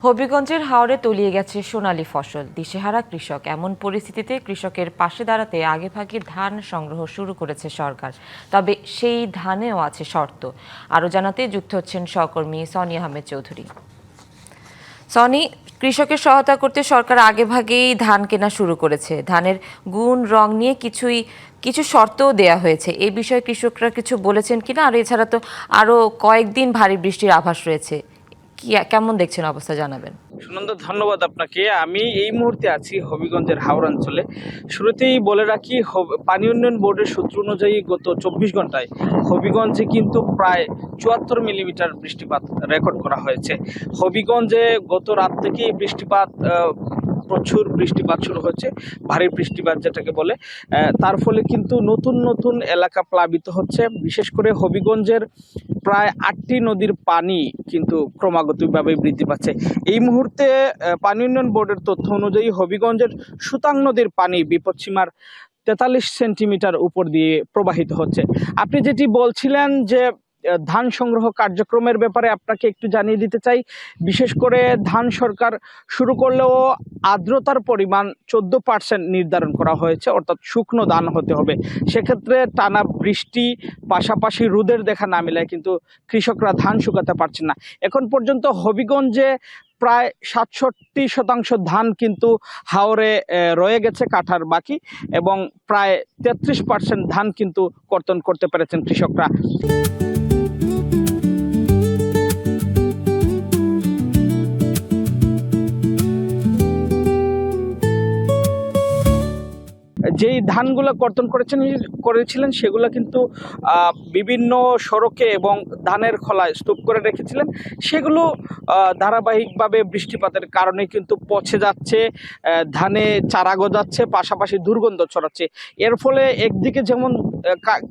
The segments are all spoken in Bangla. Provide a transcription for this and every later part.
হবিগঞ্জের হাওরে তলিয়ে গেছে সোনালী ফসল, দিশেহারা কৃষক। এমন পরিস্থিতিতে কৃষকের পাশে দাঁড়াতে আগেভাগে ধান সংগ্রহ শুরু করেছে সরকার। তবে সেই ধানেও আছে শর্ত। আরও জানাতে যুক্ত হচ্ছেন সহকর্মী সনি আহমেদ চৌধুরী। সনি, কৃষকের সহায়তা করতে সরকার আগেভাগেই ধান কেনা শুরু করেছে। ধানের গুণ রং নিয়ে কিছু শর্তও দেয়া হয়েছে। এই বিষয়ে কৃষকরা কিছু বলেছেন কিনা, আর এছাড়া তো আরও কয়েকদিন ভারী বৃষ্টির আভাস রয়েছে। কেমন দেখছেন অবস্থা জানাবেন। সুনন্দা, ধন্যবাদ আপনাকে। আমি এই মুহূর্তে আছি হবিগঞ্জের হাওর অঞ্চলে। শুরুতেই বলে রাখি, পানি উন্নয়ন বোর্ডের সূত্র অনুযায়ী গত 24 ঘন্টায় হবিগঞ্জে কিন্তু প্রায় 74 মিলিমিটার বৃষ্টিপাত রেকর্ড করা হয়েছে। হবিগঞ্জে গত রাত থেকেই প্রচুর বৃষ্টিপাত শুরু হচ্ছে, ভারী বৃষ্টিপাত যেটাকে বলে। তার ফলে কিন্তু নতুন নতুন এলাকা প্লাবিত হচ্ছে। বিশেষ করে হবিগঞ্জের প্রায় 8টি নদীর পানি কিন্তু ক্রমাগতভাবে বৃদ্ধি পাচ্ছে। এই মুহূর্তে পানি উন্নয়ন বোর্ডের তথ্য অনুযায়ী হবিগঞ্জের সুতাং নদীর পানি বিপদসীমার 43 সেন্টিমিটার উপর দিয়ে প্রবাহিত হচ্ছে। আপনি যেটি বলছিলেন যে ধান সংগ্রহ কার্যক্রমের ব্যাপারে আপনাকে একটু জানিয়ে দিতে চাই। বিশেষ করে ধান সরকার শুরু করলেও আর্দ্রতার পরিমাণ 14% নির্ধারণ করা হয়েছে, অর্থাৎ শুকনো ধান হতে হবে। সেক্ষেত্রে টানা বৃষ্টি পাশাপাশি রোদের দেখা না মিলায় কিন্তু কৃষকরা ধান শুকাতে পারছেন না। এখন পর্যন্ত হবিগঞ্জে প্রায় 67% ধান কিন্তু হাওরে রয়ে গেছে কাটার বাকি, এবং প্রায় 33% ধান কিন্তু কর্তন করতে পেরেছেন কৃষকরা। যেই ধানগুলো কর্তন করেছিলেন সেগুলো কিন্তু বিভিন্ন সড়কে এবং ধানের খলায় স্তূপ করে রেখেছিলেন। সেগুলো ধারাবাহিকভাবে বৃষ্টিপাতের কারণে কিন্তু পচে যাচ্ছে, ধানে চারা গজাচ্ছে, পাশাপাশি দুর্গন্ধ ছড়াচ্ছে। এর ফলে একদিকে যেমন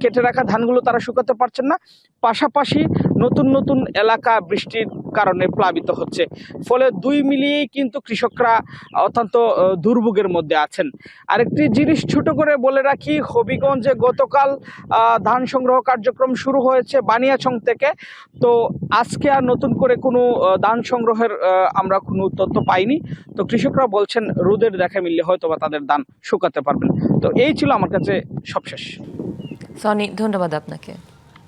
কেটে রাখা ধানগুলো তারা শুকাতে পারছেন না, পাশাপাশি নতুন নতুন এলাকা বৃষ্টির কারণে প্লাবিত হচ্ছে। ফলে দুই মিলিয়েই কিন্তু কৃষকরা অত্যন্ত দুর্ভোগের মধ্যে আছেন। আরেকটি জিনিস ছোট করে বলে রাখি, হবিগঞ্জে গতকাল ধান সংগ্রহ কার্যক্রম শুরু হয়েছে বানিয়াচং থেকে। তো আজকে আর নতুন করে কোনো ধান সংগ্রহের আমরা কোনো তথ্য পাইনি। তো কৃষকরা বলছেন রোদের দেখা মিললে হয়তো বা তাদের ধান শুকাতে পারবেন। তো এই ছিল আমার কাছে সবশেষ। সনি, ধন্যবাদ আপনাকে।